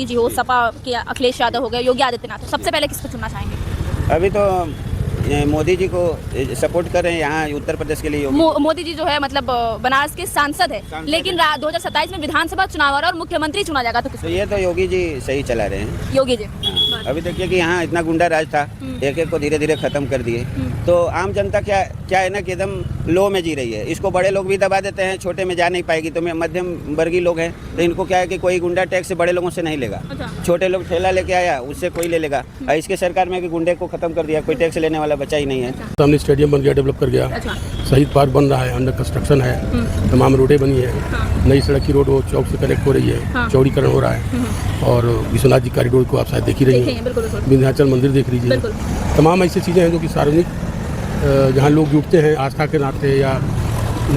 मायावती जी हो, सपा के अखिलेश यादव हो गए, योगी आदित्यनाथ हो, सबसे पहले किसको चुनना चाहेंगे? अभी तो मोदी जी को सपोर्ट कर रहे हैं यहाँ उत्तर प्रदेश के लिए। मोदी जी जो है मतलब बनारस के सांसद है, लेकिन 2027 में विधानसभा चुनाव आ रहा है और मुख्यमंत्री चुना जाएगा तो तो किसको? ये तो योगी जी सही चला रहे हैं। योगी जी। अभी देखिए कि यहाँ इतना गुंडा राज था, एक एक को धीरे धीरे खत्म कर दिए। तो आम जनता क्या है ना कि एकदम लो में जी रही है। इसको बड़े लोग भी दबा देते हैं, छोटे में जा नहीं पाएगी। तो मध्यम वर्गीय लोग हैं, तो इनको क्या है कि कोई गुंडा टैक्स से बड़े लोगों से नहीं लेगा। छोटे लोग ठेला लेके आया, उससे कोई ले लेगा। और इसके सरकार में कि गुंडे को खत्म कर दिया, कोई टैक्स लेने वाला बचा ही नहीं है। सामने स्टेडियम बन गया, डेवलप कर गया। शहीद पार्क बन रहा है, अंडर कंस्ट्रक्शन है, तमाम रोडें बनी है। नई सड़क की रोड वो चौक से कनेक्ट हो रही है, चौड़ीकरण हो रहा है। और विश्वनाथ जी कॉरिडोर को आप शायद देख ही रही हैं, विंध्याचल मंदिर देख लीजिए। तमाम ऐसी चीज़ें हैं जो कि सार्वजनिक जहाँ लोग जुटते हैं आस्था के नाते या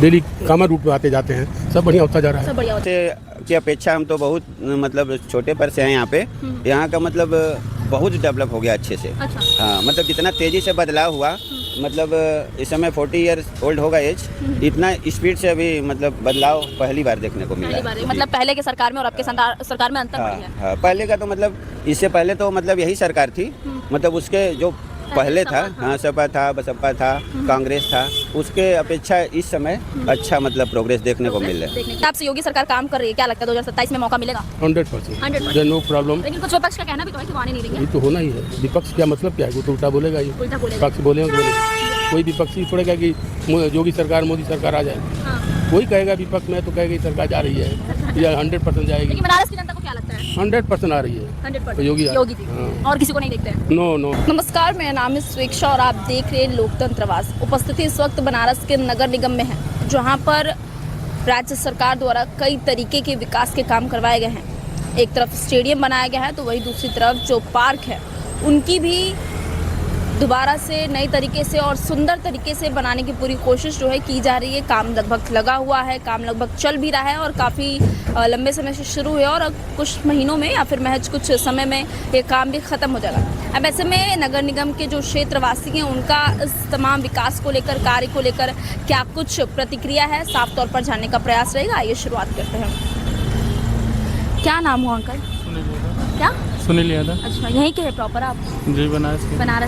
डेली कामर रूट में आते जाते हैं, सब बढ़िया होता जा रहा है। की अपेक्षा हम तो बहुत मतलब छोटे पर से हैं यहाँ पे। यहाँ का मतलब बहुत डेवलप हो गया अच्छे से। हाँ, मतलब जितना तेज़ी से बदलाव हुआ, मतलब इस समय 40 ईयर्स ओल्ड होगा एज, इतना स्पीड से अभी मतलब बदलाव पहली बार देखने को मिला। मतलब पहले के सरकार में और अब के सरकार में अंतर बढ़ गया। हाँ, पहले का तो मतलब इससे पहले तो मतलब यही सरकार थी, मतलब उसके जो पहले था, हाँ सपा था, बसपा था, कांग्रेस था, उसके अपेक्षा इस समय अच्छा मतलब प्रोग्रेस देखने को मिल रहा है। आपसे योगी सरकार काम कर रही है, क्या लगता है 2027 में मौका मिलेगा? 100%, नो प्रॉब्लम। लेकिन कुछ विपक्ष का कहना भी तो है कि वो आने नहीं देंगे। ये तो होना ही है। विपक्ष क्या मतलब क्या है? वो तो उल्टा बोलेगा ही। विपक्ष बोलेगा, कोई विपक्षी थोड़े कहेगा कि योगी सरकार मोदी सरकार आ जाए। कोई कहेगा विपक्ष में तो कहेगा सरकार जा रही है या 100% जाएगी। लेकिन बनारस की जनता को क्या लगता है? 100% आ रही है। 100% योगी जी। और किसी को नहीं देखते हैं? नो। नमस्कार, मेरा नाम है स्वेक्षा और आप देख रहे हैं लोकतंत्र आवाज़। उपस्थिति इस वक्त बनारस के नगर निगम में है, जहां पर राज्य सरकार द्वारा कई तरीके के विकास के काम करवाए गए हैं। एक तरफ स्टेडियम बनाया गया है, तो वहीं दूसरी तरफ जो पार्क है उनकी भी दोबारा से नए तरीके से और सुंदर तरीके से बनाने की पूरी कोशिश जो है की जा रही है। काम लगभग लगा हुआ है, काम लगभग चल भी रहा है और काफ़ी लंबे समय से शुरू हुआ और कुछ महीनों में या फिर महज कुछ समय में ये काम भी ख़त्म हो जाएगा। अब ऐसे में नगर निगम के जो क्षेत्रवासी हैं उनका इस तमाम विकास को लेकर, कार्य को लेकर क्या कुछ प्रतिक्रिया है, साफ तौर पर जानने का प्रयास रहेगा। आइए शुरुआत करते हैं। क्या नाम हुआ अंकल? क्या? सुनील यादव। अच्छा, यहीं के है प्रॉपर आप? जी, बनारस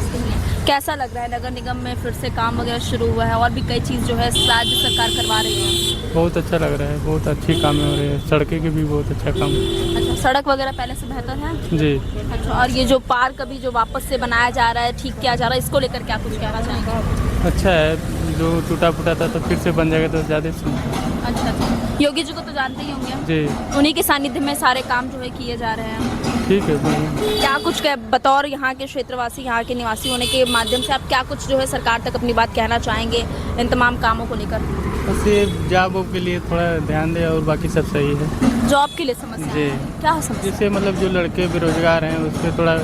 के ही है। कैसा लग रहा है नगर निगम में फिर से काम वगैरह शुरू हुआ है और भी कई चीज़ जो है राज्य सरकार करवा रही है? बहुत अच्छा लग रहा है, बहुत अच्छी काम हो रही है। सड़कें के भी बहुत अच्छा काम। अच्छा, सड़क वगैरह पहले से बेहतर है? जी। अच्छा, और ये जो पार्क अभी जो वापस से बनाया जा रहा है, ठीक किया जा रहा है, इसको लेकर क्या कुछ कहना चाहेंगे? अच्छा है, जो टूटा फूटा था तो फिर से बन जाएगा तो ज़्यादा सुंदर। अच्छा, योगी जी को तो जानते ही होंगे? जी। उन्हीं के सानिध्य में सारे काम जो है किए जा रहे हैं। ठीक है। क्या कुछ बतौर यहाँ के क्षेत्रवासी, यहाँ के निवासी होने के माध्यम से आप क्या कुछ जो है सरकार तक अपनी बात कहना चाहेंगे इन तमाम कामों को लेकर? बस ये जॉब के लिए थोड़ा ध्यान दे और बाकी सब सही है। जॉब के लिए समस्या? जी। क्या समस्या? जैसे मतलब जो लड़के बेरोजगार हैं उस पर थोड़ा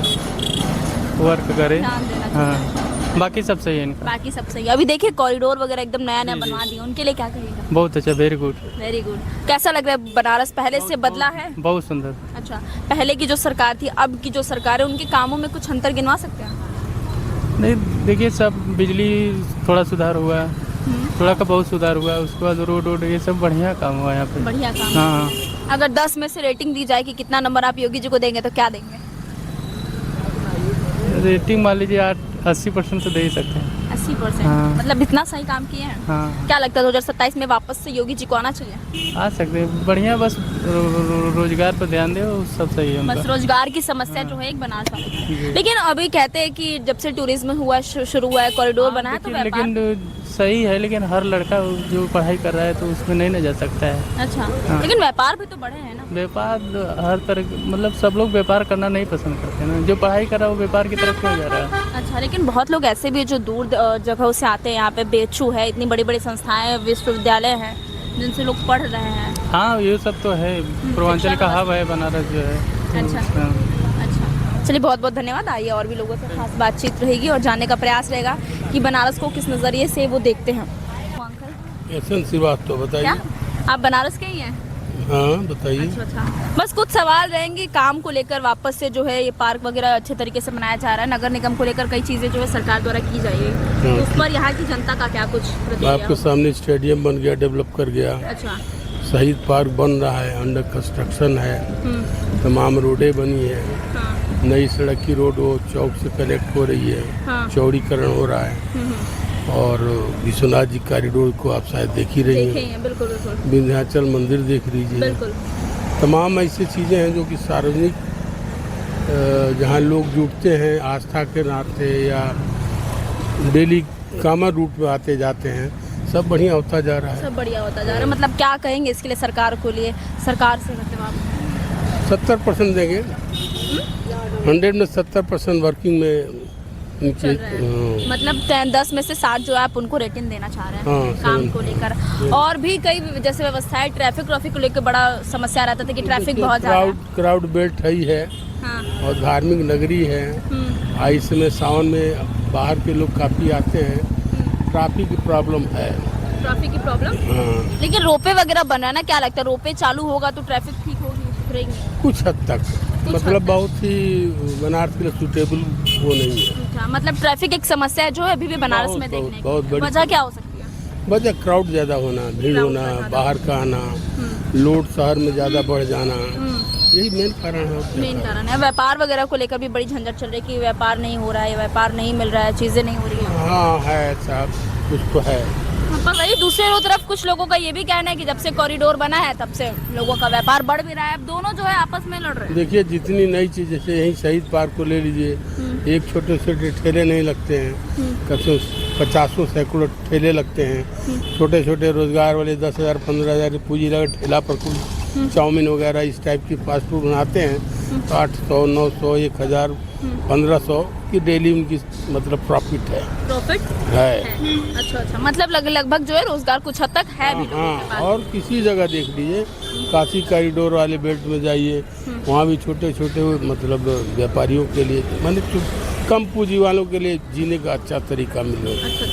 वर्क करे। हाँ, बाकी सब सही है इनका। बाकी सब सही है। अभी देखिए कॉरिडोर वगैरह एकदम नया नया बनवा दिए, उनके लिए क्या कहिएगा? बहुत अच्छा, वेरी गुड। Very good. कैसा लग रहा है बनारस पहले से बदला है? बहुत सुंदर। अच्छा, पहले की जो सरकार थी अब की जो सरकार है उनके कामों में कुछ अंतर गिनवा सकते हैं? नहीं, देखिए सब बिजली थोड़ा सुधार हुआ है, थोड़ा का बहुत सुधार हुआ है। उसके बाद रोड ये सब बढ़िया काम हुआ है यहाँ पे। बढ़िया काम। हाँ। अगर 10 में से रेटिंग दी जाए कि कितना नंबर आप योगी जी को देंगे तो क्या देंगे? रेटिंग मान लीजिए 80% तो दे ही सकते हैं। 80%? हाँ। मतलब इतना सही काम किए हैं। हाँ। क्या लगता है 2027 में वापस से योगी जी को आना चाहिए? आ सकते हैं, बढ़िया। बस रोजगार पर ध्यान दे, सब सही है। बस रोजगार की समस्या जो है एक बनारस वाले। लेकिन अभी कहते हैं कि जब से टूरिज्म हुआ शुरू हुआ है, कॉरिडोर बना है, तो लेकिन सही है, लेकिन हर लड़का जो पढ़ाई कर रहा है तो उसमें नहीं ना जा सकता है। अच्छा। हाँ। लेकिन व्यापार भी तो बढ़े हैं ना? व्यापार हर तरह मतलब सब लोग व्यापार करना नहीं पसंद करते ना। जो पढ़ाई कर रहा है वो व्यापार की तरफ क्यों जा रहा है? अच्छा, लेकिन बहुत लोग ऐसे भी जो दूर जगहों से आते हैं यहाँ पे, बेचू है, इतनी बड़ी बड़ी संस्थाएं, विश्वविद्यालय हैं जिनसे लोग पढ़ रहे हैं। हाँ, ये सब तो है। पूर्वांचल का हब है बनारस जो है। अच्छा। चलिए, बहुत बहुत धन्यवाद। आइए और भी लोगों से खास बातचीत रहेगी और जानने का प्रयास रहेगा कि बनारस को किस नज़रिए से वो देखते हैं। एसन श्रीवास्तव, बताइए। क्या आप बनारस के ही हैं? हाँ, बताइए। अच्छा। बस कुछ सवाल रहेंगे काम को लेकर। वापस से जो है ये पार्क वगैरह अच्छे तरीके से बनाया जा रहा है, नगर निगम को लेकर कई चीज़ें जो है सरकार द्वारा की जाएगी, तो उस पर यहाँ की जनता का क्या कुछ प्रतिक्रिया? आपके सामने स्टेडियम बन गया, डेवलप कर गया। अच्छा। शहीद पार्क बन रहा है, अंडर कंस्ट्रक्शन है, तमाम रोडें बनी है, नई सड़क की रोड वो चौक से कनेक्ट हो रही है, चौड़ीकरण हो रहा है, और विश्वनाथ जी कॉरिडोर को आप शायद देख ही रही हैं, बिल्कुल बिल्कुल विंध्याचल मंदिर देख लीजिए, बिल्कुल। तमाम ऐसी चीज़ें हैं जो कि सार्वजनिक जहाँ लोग जुटते हैं आस्था के नाते या डेली कामर रूट में आते जाते हैं, सब बढ़िया होता जा रहा है। सब बढ़िया होता जा रहा है। मतलब क्या कहेंगे इसके लिए सरकार को लिए, सरकार से मतलब आप 70% देंगे, 100 में 70% वर्किंग में चल रहा है। मतलब 10 में से 7 जो है आप उनको रेटिंग देना चाह रहे हैं हाँ, काम को लेकर। और भी कई जैसे व्यवस्थाएं ट्रैफिक को लेकर बड़ा समस्या रहता था कि ट्रैफिक बहुत ज़्यादा क्राउड बेल्ट है हाँ। और धार्मिक नगरी है। इस समय सावन में बाहर के लोग काफ़ी आते हैं, ट्रैफिक की प्रॉब्लम है। ट्रैफिक की प्रॉब्लम हाँ, लेकिन रोपे वगैरह बना ना, क्या लगता है रोपे चालू होगा तो ट्रैफिक ठीक होगी, सुधरेगी? कुछ हद तक, मतलब बहुत ही बनारस के लिए सूटेबल वो नहीं है। अच्छा, मतलब ट्रैफिक एक समस्या है जो अभी भी बनारस में देखने बहुत की बड़ी वजह क्या हो सकती है? वजह क्राउड ज़्यादा होना, भीड़ Crowd होना, ज़्यादा। बाहर का आना, लोड शहर में ज़्यादा बढ़ जाना, यही मेन कारण है। मेन कारण है। व्यापार वगैरह को लेकर भी बड़ी झंझट चल रही है कि व्यापार नहीं हो रहा है, व्यापार नहीं मिल रहा है, चीज़ें नहीं हो रही है। हाँ है साहब, कुछ तो है। पर वही दूसरे तरफ कुछ लोगों का ये भी कहना है कि जब से कॉरिडोर बना है तब से लोगों का व्यापार बढ़ भी रहा है। अब दोनों जो है आपस में लड़ रहे हैं। देखिए जितनी नई चीज़, जैसे यहीं शहीद पार्क को ले लीजिए, एक छोटे छोटे ठेले नहीं लगते हैं, कम से 50 सैकड़ों ठेले लगते हैं। छोटे छोटे रोजगार वाले 10,000 15,000 पूंजी लगा ठेला पर कुछ चाउमीन वगैरह इस टाइप की फास्ट फूड बनाते हैं, तो 800 900 1000 1500 की डेली उनकी मतलब प्रॉफिट है। प्रॉफिट है। अच्छा, मतलब लगभग जो है रोजगार कुछ हद तक है भी लोगों के हाँ, पास। और किसी जगह देख लीजिए, काशी कॉरिडोर वाले बेल्ट में जाइए, वहाँ भी छोटे छोटे मतलब व्यापारियों के लिए, मतलब कम पूंजी वालों के लिए जीने का अच्छा तरीका मिले। अच्छा।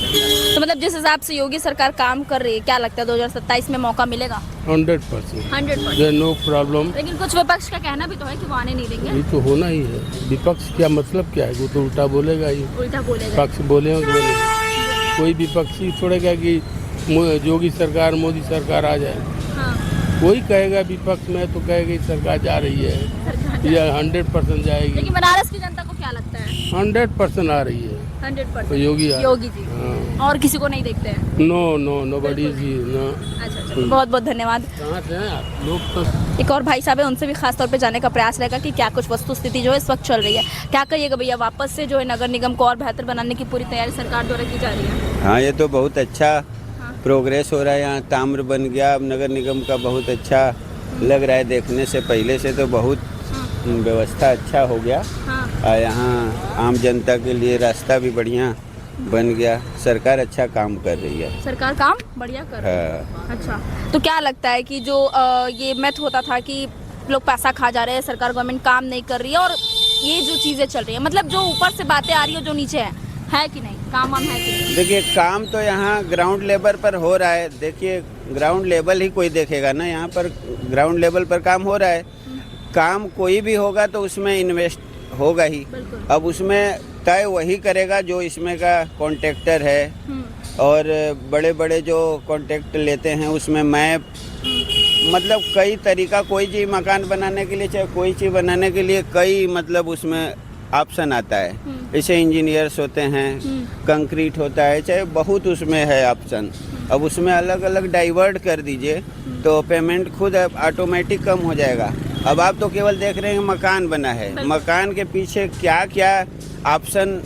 तो मतलब जिस हिसाब से योगी सरकार काम कर रही है, क्या लगता है 2027 में मौका मिलेगा? 100%, 100%। No problem. लेकिन कुछ विपक्ष का कहना भी तो है कि वो आने नहीं देंगे। ये तो होना ही है। विपक्ष क्या मतलब क्या है, वो तो उल्टा बोलेगा ही। उल्टा बोलेगा। विपक्ष बोले कोई विपक्षी छोड़ेगा कि योगी सरकार मोदी सरकार आ जाए, हाँ। कोई कहेगा विपक्ष में तो कहेगा कि सरकार जा रही है, या 100% जाएगी। लेकिन बनारस की जनता को क्या लगता है? 100% आ रही है। 100% तो योगी जी। हाँ। और किसी को नहीं देखते हैं? नो बड़ी जी नो। अच्छा, बहुत बहुत धन्यवाद। कहाँ से हैं आप लोग? तो एक और भाई साहब है, उनसे भी खास तौर पे जानने का प्रयास रहेगा कि क्या कुछ वस्तु स्थिति जो है इस वक्त चल रही है। क्या कहिएगा भैया, वापस से जो है नगर निगम को और बेहतर बनाने की पूरी तैयारी सरकार द्वारा की जा रही है? हाँ, ये तो बहुत अच्छा प्रोग्रेस हो रहा है। यहाँ ताम्र बन गया, अब नगर निगम का बहुत अच्छा लग रहा है देखने से। पहले से तो बहुत व्यवस्था अच्छा हो गया। और यहाँ आम जनता के लिए रास्ता भी बढ़िया बन गया। सरकार अच्छा काम कर रही है। सरकार काम बढ़िया कर रही है। हाँ। अच्छा, तो क्या लगता है कि जो ये मैथ होता था कि लोग पैसा खा जा रहे हैं, सरकार गवर्नमेंट काम नहीं कर रही है, और ये जो चीज़ें चल रही है, मतलब जो ऊपर से बातें आ रही है जो नीचे है कि नहीं, काम वाम है कि नहीं? देखिए, काम तो यहाँ ग्राउंड लेवल पर हो रहा है। देखिए, ग्राउंड लेवल ही कोई देखेगा ना, यहाँ पर ग्राउंड लेवल पर काम हो रहा है। काम कोई भी होगा तो उसमें इन्वेस्ट होगा ही। अब उसमें तय वही करेगा जो इसमें का कॉन्ट्रैक्टर है, और बड़े बड़े जो कॉन्ट्रैक्ट लेते हैं उसमें मैप, मतलब कई तरीका, कोई चीज़ मकान बनाने के लिए, चाहे कोई चीज़ बनाने के लिए कई मतलब उसमें ऑप्शन आता है। जैसे इंजीनियर्स होते हैं, कंक्रीट होता है, चाहे बहुत उसमें है ऑप्शन। अब उसमें अलग अलग डाइवर्ट कर दीजिए तो पेमेंट खुद ऑटोमेटिक कम हो जाएगा। अब आप तो केवल देख रहे हैं मकान बना है, मकान के पीछे क्या क्या ऑप्शन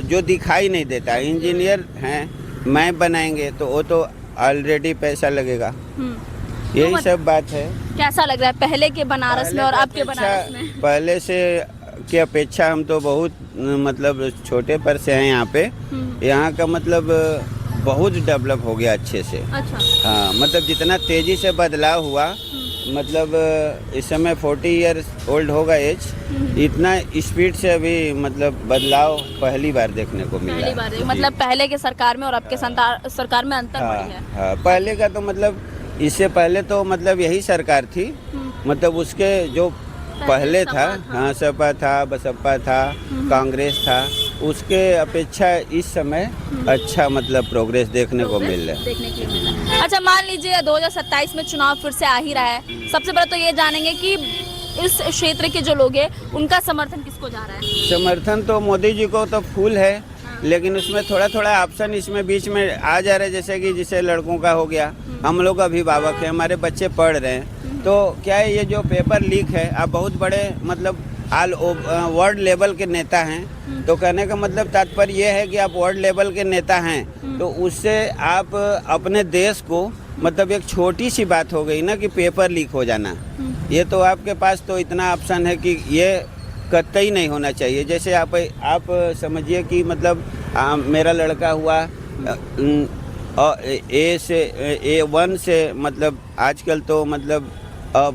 जो दिखाई नहीं देता। इंजीनियर हैं, मैप बनाएंगे तो वो तो ऑलरेडी पैसा लगेगा। यही सब बात है। कैसा लग रहा है पहले के बनारस में और अब के बनारस में? पहले से की अपेक्षा हम तो बहुत मतलब छोटे पर से हैं यहाँ पे। यहाँ का मतलब बहुत डेवलप हो गया अच्छे से। अच्छा। हाँ, मतलब जितना तेजी से बदलाव हुआ, मतलब इस समय 40 ईयर्स ओल्ड होगा एज, इतना स्पीड से अभी मतलब बदलाव पहली बार देखने को मिला। पहली बार मतलब पहले के सरकार में और अब के सरकार में अंतर बढ़ी है। हाँ, पहले का तो मतलब इससे पहले तो मतलब यही सरकार थी, मतलब उसके जो पहले था, हाँ, सपा था, बसपा था, कांग्रेस था, उसके अपेक्षा इस समय अच्छा मतलब प्रोग्रेस देखने को मिल रहा है। देखने के लिए मिला। अच्छा, मान लीजिए 2027 में चुनाव फिर से आ ही रहा है, सबसे पहले तो ये जानेंगे कि इस क्षेत्र के जो लोग हैं उनका समर्थन किसको जा रहा है? समर्थन तो मोदी जी को तो फुल है, लेकिन उसमें थोड़ा थोड़ा ऑप्शन इसमें बीच में आ जा रहे हैं, जैसे कि जिसे लड़कों का हो गया, हम लोग अभिभावक हैं, हमारे बच्चे पढ़ रहे हैं, तो क्या है ये जो पेपर लीक है, आप बहुत बड़े मतलब ऑल वर्ल्ड लेवल के नेता हैं, तो कहने का मतलब तात्पर्य ये है कि आप वर्ल्ड लेवल के नेता हैं, तो उससे आप अपने देश को मतलब एक छोटी सी बात हो गई ना कि पेपर लीक हो जाना, ये तो आपके पास तो इतना ऑप्शन है कि ये कतई नहीं होना चाहिए। जैसे आप समझिए कि मतलब मेरा लड़का हुआ A1 से मतलब आजकल तो मतलब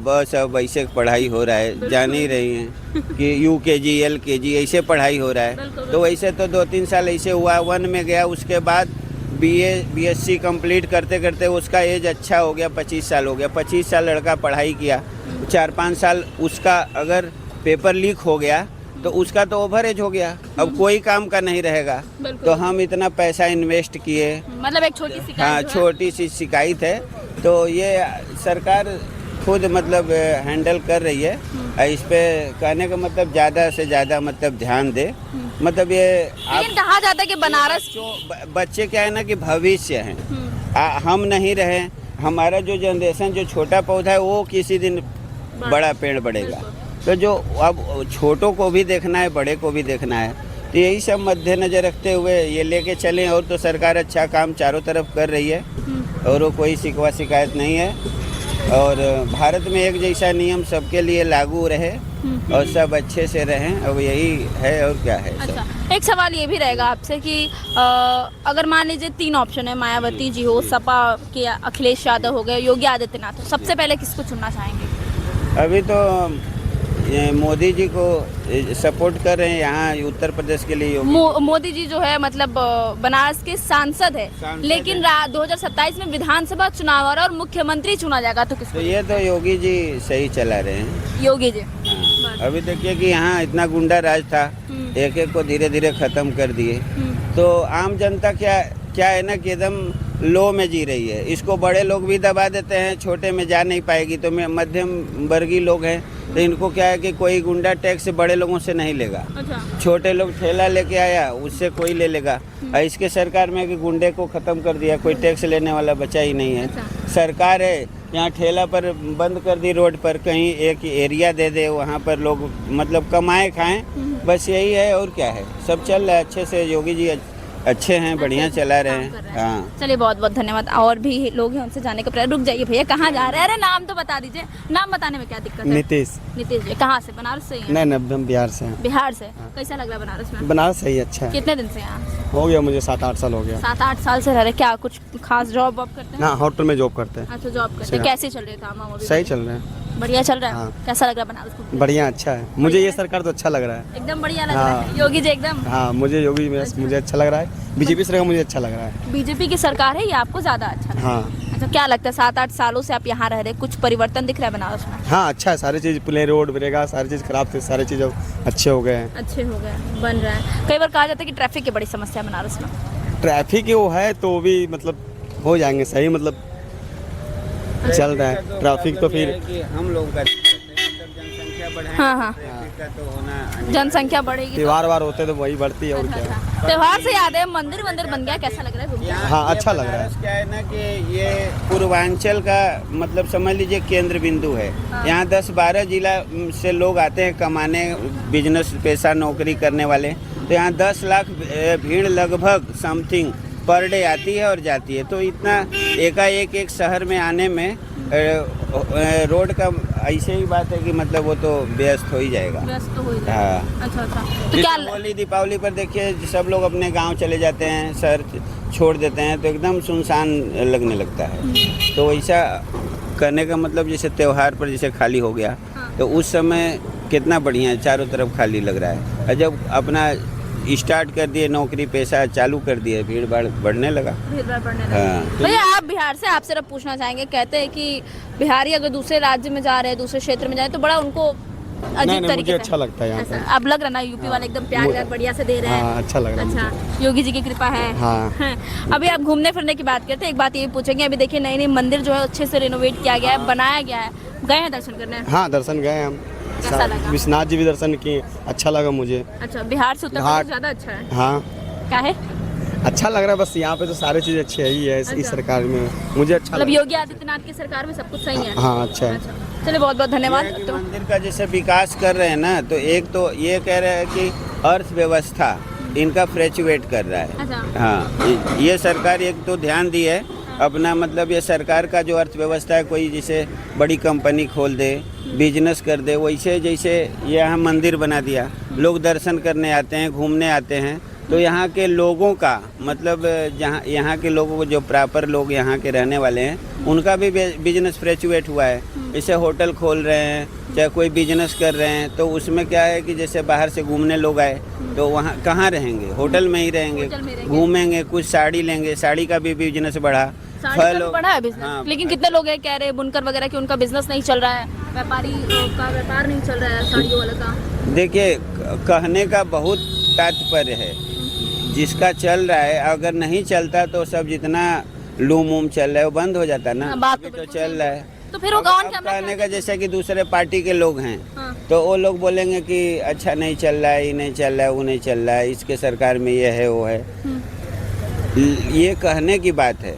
बस अब ऐसे पढ़ाई हो रहा है, जान ही रही हैं कि UKG LKG ऐसे पढ़ाई हो रहा है, तो वैसे तो 2-3 साल ऐसे हुआ, 1 में गया, उसके बाद BSc कंप्लीट करते करते उसका एज अच्छा हो गया, 25 साल हो गया, 25 साल लड़का पढ़ाई किया, 4-5 साल उसका अगर पेपर लीक हो गया तो उसका तो ओवर एज हो गया, अब कोई काम का नहीं रहेगा। तो हम इतना पैसा इन्वेस्ट किए, मतलब एक छोटी सी हाँ छोटी सी शिकायत है, तो ये सरकार खुद मतलब हैंडल कर रही है, इस पे कहने का मतलब ज़्यादा से ज़्यादा मतलब ध्यान दे, मतलब ये लेकिन कहा जाता है कि बनारस बच्चे क्या है ना कि भविष्य हैं, हम नहीं रहे, हमारा जो जनरेशन जो छोटा पौधा है वो किसी दिन बड़ा पेड़ बढ़ेगा, तो जो अब छोटों को भी देखना है, बड़े को भी देखना है, तो यही सब मद्देनजर रखते हुए ये लेके चलें। और तो सरकार अच्छा काम चारों तरफ कर रही है और वो कोई शिकवा शिकायत नहीं है, और भारत में एक जैसा नियम सबके लिए लागू रहे और सब अच्छे से रहें, अब यही है और क्या है। अच्छा, एक सवाल ये भी रहेगा आपसे कि अगर मान लीजिए 3 ऑप्शन है, मायावती जी हो, सपा के अखिलेश यादव हो गए, योगी आदित्यनाथ हो, सबसे पहले किसको चुनना चाहेंगे? अभी तो ये मोदी जी को सपोर्ट कर रहे हैं यहाँ उत्तर प्रदेश के लिए। मोदी जी जो है मतलब बनारस के सांसद है, लेकिन 2027 में विधानसभा चुनाव और मुख्यमंत्री चुना जाएगा तो किसको? तो ये तो योगी जी सही चला रहे हैं। योगी जी हाँ। अभी देखिए कि यहाँ इतना गुंडा राज था, एक एक को धीरे धीरे खत्म कर दिए, तो आम जनता क्या है ना कि एकदम लो में जी रही है, इसको बड़े लोग भी दबा देते हैं, छोटे में जा नहीं पाएगी, तो मध्यम वर्गीय लोग हैं, तो इनको क्या है कि कोई गुंडा टैक्स बड़े लोगों से नहीं लेगा। अच्छा। छोटे लोग ठेला लेके आया उससे कोई ले लेगा, और इसके सरकार में कि गुंडे को ख़त्म कर दिया, कोई टैक्स लेने वाला बचा ही नहीं है। अच्छा। सरकार है यहाँ ठेला पर बंद कर दी, रोड पर कहीं एक एरिया दे दे, वहाँ पर लोग मतलब कमाए खाएं, बस यही है और क्या है। सब चल रहा है अच्छे से, योगी जी अच्छे हैं, बढ़िया चला रहे हैं। हाँ, चलिए बहुत बहुत धन्यवाद। और भी लोग हैं, उनसे जाने का प्रयास। रुक जाइए भैया, कहाँ जा रहे हैं? अरे नाम तो बता दीजिए। नाम बताने में क्या दिक्कत है? नीतीश। नीतीश जी कहाँ से? बनारस से ही हैं? नहीं, हम बिहार से हैं। बिहार से। कैसा लग रहा है बनारस में? बनारस सही अच्छा है। कितने दिन से यहाँ? हो गया मुझे 7-8 साल हो गया। 7-8 साल से रह रहे। क्या कुछ खास जॉब वॉब करते हैं? हाँ, होटल में जॉब करते हैं। अच्छा, जॉब करते हैं। कैसे चल रहे थे काम? सही चल रहे हैं। बढ़िया चल रहा है। हाँ। कैसा लग रहा है बनारस को? बढ़िया, अच्छा है। मुझे ये सरकार तो अच्छा लग रहा है। एकदम बढ़िया लग रहा है। योगी जी एकदम। हाँ, मुझे योगी मुझे अच्छा लग रहा है। बीजेपी सरकार मुझे अच्छा लग रहा है। बीजेपी की सरकार है, ये आपको ज्यादा अच्छा लग रहा है? हाँ। अच्छा, क्या लगता है 7-8 सालों से आप यहाँ रह रहे, कुछ परिवर्तन दिख रहा है बनारस में? हाँ, अच्छा है, सारी चीज़ प्ले रोड बनेगा, सारी चीज़ खराब थी, सारी चीज़ अच्छे हो गए हैं। अच्छे हो गए, बन रहा है। कई बार कहा जाता है कि ट्रैफिक की बड़ी समस्या है बनारस में। ट्रैफिक वो है तो भी मतलब हो जाएंगे सही, मतलब चल रहा है ट्रैफिक तो फिर कि हम लोग का जनसंख्या बढ़ाएं, हाँ, हाँ। ट्रैफिक का तो होना, जनसंख्या बढ़ेगी। त्योहार वार होते तो वही बढ़ती है और क्या है। त्योहार से याद है, मंदिर बन गया, कैसा लग रहा है घूमने? हाँ, अच्छा लग रहा है। बनारस क्या है ना कि ये पूर्वांचल का मतलब समझ लीजिए केंद्र बिंदु है। यहाँ 10-12 जिला से लोग आते हैं कमाने, बिजनेस पेशा नौकरी करने वाले, तो यहाँ 10 लाख भीड़ लगभग समथिंग पर डे आती है और जाती है, तो इतना एकाएक एक शहर में आने में रोड का ऐसे ही बात है कि मतलब वो तो व्यस्त हो ही जाएगा। व्यस्त तो हो ही जाएगा। हाँ। अच्छा, तो क्या होली दीपावली पर देखिए सब लोग अपने गांव चले जाते हैं, शहर छोड़ देते हैं, तो एकदम सुनसान लगने लगता है। तो ऐसा करने का मतलब जैसे त्योहार पर जैसे खाली हो गया, तो उस समय कितना बढ़िया है, चारों तरफ खाली लग रहा है। और जब अपना स्टार्ट कर दिए, नौकरी पेशा चालू कर दिए, भीड़ भाड़ बढ़ने लगा। हाँ। भैया आप बिहार से, आपसे अब पूछना चाहेंगे, कहते हैं कि बिहारी अगर दूसरे राज्य में जा रहे हैं, दूसरे क्षेत्र में जा रहे हैं, तो बड़ा उनको अजीब नहीं, तरीके मुझे से अच्छा लगता है यहाँ ऐसा पे। अब लग रहा ना यूपी वाले एकदम प्यार व्यार बढ़िया से दे रहे हैं। हाँ, अच्छा लग रहा है अच्छा, योगी जी की कृपा है। हाँ। हैं। अभी आप घूमने फिरने की बात करते हैं, एक बात ये पूछेंगे, अभी देखिए नई नई मंदिर जो है अच्छे से रिनोवेट किया गया है, बनाया गया है, गए हैं दर्शन करने? हाँ, दर्शन गए हम। कैसा लगा? विश्वनाथ जी भी दर्शन किए, अच्छा लगा मुझे। अच्छा, बिहार से उत्तर हाँ। प्रदेश ज्यादा अच्छा है? हाँ, क्या है? अच्छा लग रहा है, बस यहाँ पे तो सारी चीज़ अच्छी है ही है इस अच्छा। सरकार में, मुझे अच्छा मतलब लगा। योगी आदित्यनाथ की सरकार में सब कुछ सही है? हाँ, अच्छा है। चलिए, बहुत बहुत धन्यवाद। ये है कि तो मंदिर का जैसे विकास कर रहे हैं ना, तो एक तो ये कह रहे हैं कि अर्थव्यवस्था इनका फ्लैक्चुएट कर रहा है। अच्छा। हाँ, ये सरकार एक तो ध्यान दी है अपना, मतलब ये सरकार का जो अर्थव्यवस्था है, कोई जैसे बड़ी कंपनी खोल दे, बिजनेस कर दे, वैसे जैसे ये यहाँ मंदिर बना दिया, लोग दर्शन करने आते हैं, घूमने आते हैं, तो यहाँ के लोगों का मतलब जहाँ यहाँ के लोगों को जो प्रॉपर लोग यहाँ के रहने वाले हैं, उनका भी बिजनेस फ्लैक्चुएट हुआ है। जैसे होटल खोल रहे हैं, चाहे कोई बिजनेस कर रहे हैं, तो उसमें क्या है कि जैसे बाहर से घूमने लोग आए तो वहाँ कहाँ रहेंगे, होटल में ही रहेंगे, होटल में रहेंगे। घूमेंगे, कुछ साड़ी लेंगे, साड़ी का भी बिजनेस बढ़ा, साड़ी का भी बढ़ा है बिजनेस। हाँ, लेकिन कितने लोग हैं कह रहे हैं बुनकर वगैरह कि उनका बिजनेस नहीं चल रहा है, व्यापारी का व्यापार नहीं चल रहा है साड़ियों वाले का। देखिए, कहने का बहुत तात्पर्य है, जिसका चल रहा है, अगर नहीं चलता तो सब जितना लूम वूम चल रहा है वो बंद हो जाता ना। हाँ, बात तो अभी तो बिल्कुल चल सही। रहा है। तो फिर वो अब कौन क्या कहने का जैसे कि दूसरे पार्टी के लोग हैं, हाँ। तो वो लोग बोलेंगे कि अच्छा नहीं चल रहा है, ये नहीं चल रहा है, वो नहीं चल रहा है, इसके सरकार में ये है वो है। ये कहने की बात है,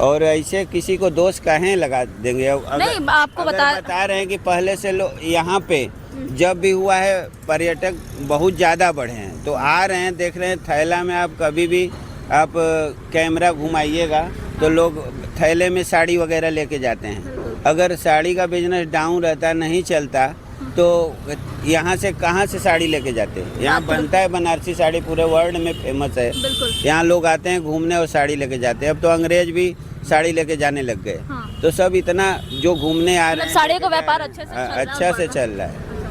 और ऐसे किसी को दोष काहे लगा देंगे। अगर नहीं, आपको बता रहे हैं कि पहले से लोग यहाँ पे जब भी हुआ है पर्यटक बहुत ज़्यादा बढ़े हैं, तो आ रहे हैं, देख रहे हैं। थैला में आप कभी भी आप कैमरा घुमाइएगा तो लोग थैले में साड़ी वगैरह लेके जाते हैं। अगर साड़ी का बिजनेस डाउन रहता, नहीं चलता, तो यहाँ से कहाँ से साड़ी लेके जाते हैं? यहाँ बनता है बनारसी साड़ी, पूरे वर्ल्ड में फेमस है। बिल्कुल। यहाँ लोग आते हैं घूमने और साड़ी लेके जाते हैं। अब तो अंग्रेज भी साड़ी लेके जाने लग गए। हाँ। तो सब इतना जो घूमने आ रहे हैं, साड़ियों का व्यापार अच्छे से चल रहा है अच्छा से और चल रहा है।